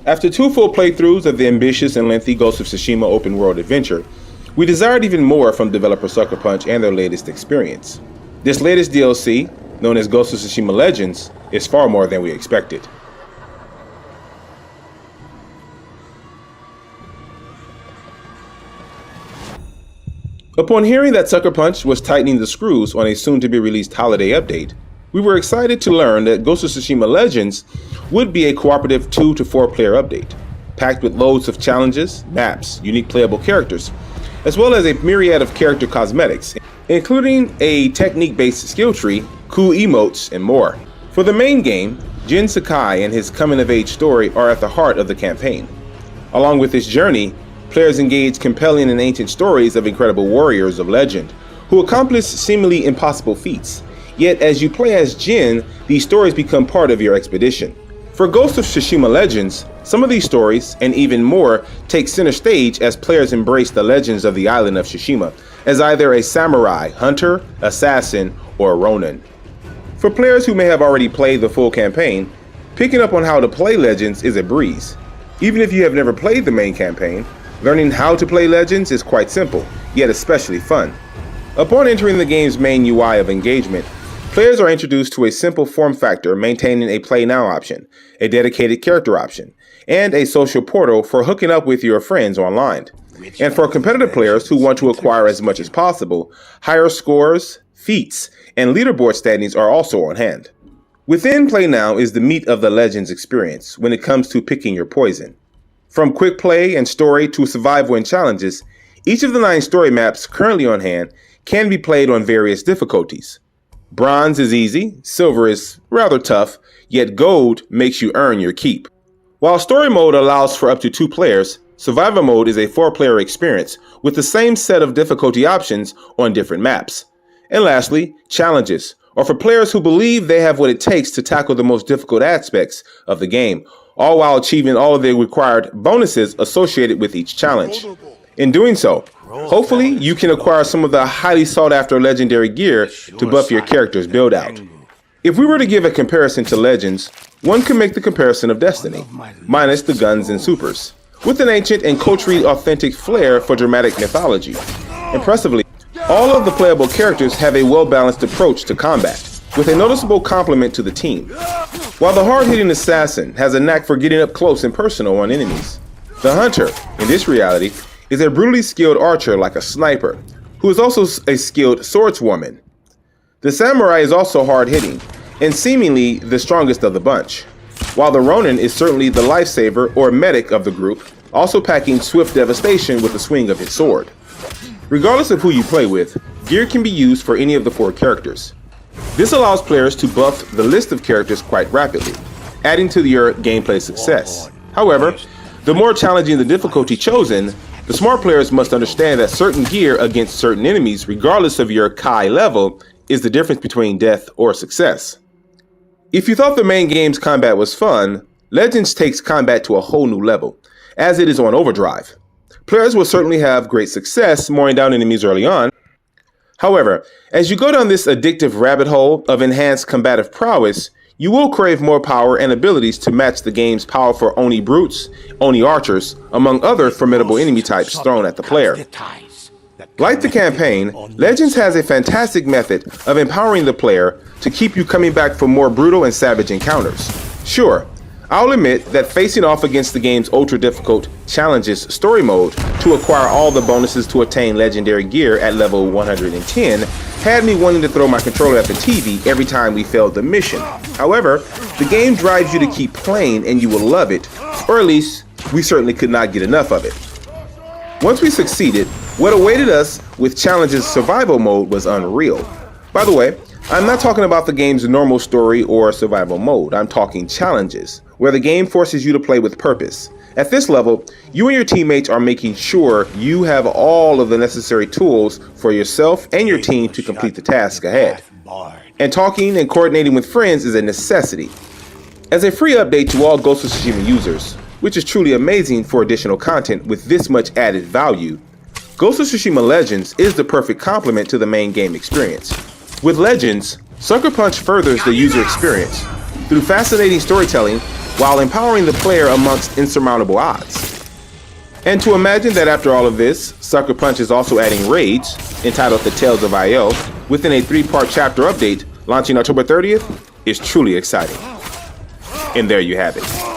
After 2 full playthroughs of the ambitious and lengthy Ghost of Tsushima open world adventure, we desired even more from developer Sucker Punch and their latest experience. This latest DLC, known as Ghost of Tsushima Legends, is far more than we expected. Upon hearing that Sucker Punch was tightening the screws on a soon-to-be-released holiday update, we were excited to learn that Ghost of Tsushima Legends would be a cooperative 2 to 4 player update, packed with loads of challenges, maps, unique playable characters, as well as a myriad of character cosmetics, including a technique-based skill tree, cool emotes, and more. For the main game, Jin Sakai and his coming-of-age story are at the heart of the campaign. Along with this journey, players engage compelling and ancient stories of incredible warriors of legend who accomplish seemingly impossible feats. Yet as you play as Jin, these stories become part of your expedition. For Ghost of Tsushima Legends, some of these stories, and even more, take center stage as players embrace the legends of the island of Tsushima as either a samurai, hunter, assassin, or ronin. For players who may have already played the full campaign, picking up on how to play Legends is a breeze. Even if you have never played the main campaign, learning how to play Legends is quite simple, yet especially fun. Upon entering the game's main UI of engagement, players are introduced to a simple form factor maintaining a Play Now option, a dedicated character option, and a social portal for hooking up with your friends online. And for competitive players who want to acquire as much as possible, higher scores, feats, and leaderboard standings are also on hand. Within Play Now is the meat of the Legends experience when it comes to picking your poison. From quick play and story to survival and challenges, each of the 9 story maps currently on hand can be played on various difficulties. Bronze is easy, silver is rather tough, yet gold makes you earn your keep. While story mode allows for up to 2 players, survival mode is a 4-player experience with the same set of difficulty options on different maps. And lastly, challenges are for players who believe they have what it takes to tackle the most difficult aspects of the game, all while achieving all of the required bonuses associated with each challenge. In doing so, hopefully you can acquire some of the highly sought after legendary gear to buff your character's build out. If we were to give a comparison to Legends, one could make the comparison of Destiny, minus the guns and supers, with an ancient and culturally authentic flair for dramatic mythology. Impressively, all of the playable characters have a well-balanced approach to combat, with a noticeable complement to the team. While the hard-hitting assassin has a knack for getting up close and personal on enemies, the hunter, in this reality, is a brutally skilled archer like a sniper, who is also a skilled swordswoman. The samurai is also hard-hitting, and seemingly the strongest of the bunch, while the ronin is certainly the lifesaver or medic of the group, also packing swift devastation with the swing of his sword. Regardless of who you play with, gear can be used for any of the 4 characters. This allows players to buff the list of characters quite rapidly, adding to your gameplay success. However, the more challenging the difficulty chosen, the smart players must understand that certain gear against certain enemies, regardless of your Kai level, is the difference between death or success. If you thought the main game's combat was fun, Legends takes combat to a whole new level, as it is on overdrive. Players will certainly have great success mowing down enemies early on. However, as you go down this addictive rabbit hole of enhanced combative prowess, you will crave more power and abilities to match the game's powerful Oni brutes, Oni archers, among other formidable enemy types thrown at the player. Like the campaign, Legends has a fantastic method of empowering the player to keep you coming back for more brutal and savage encounters. Sure, I'll admit that facing off against the game's ultra-difficult Challenges story mode to acquire all the bonuses to attain legendary gear at level 110 had me wanting to throw my controller at the TV every time we failed the mission. However, the game drives you to keep playing and you will love it, or at least we certainly could not get enough of it. Once we succeeded, what awaited us with Challenges survival mode was unreal. By the way, I'm not talking about the game's normal story or survival mode. I'm talking challenges, where the game forces you to play with purpose. At this level, you and your teammates are making sure you have all of the necessary tools for yourself and your team to complete the task ahead. And talking and coordinating with friends is a necessity. As a free update to all Ghost of Tsushima users, which is truly amazing for additional content with this much added value, Ghost of Tsushima Legends is the perfect complement to the main game experience. With Legends, Sucker Punch furthers the user experience through fascinating storytelling while empowering the player amongst insurmountable odds. And to imagine that after all of this, Sucker Punch is also adding raids, entitled The Tales of IO, within a 3-part chapter update launching October 30th is truly exciting. And there you have it.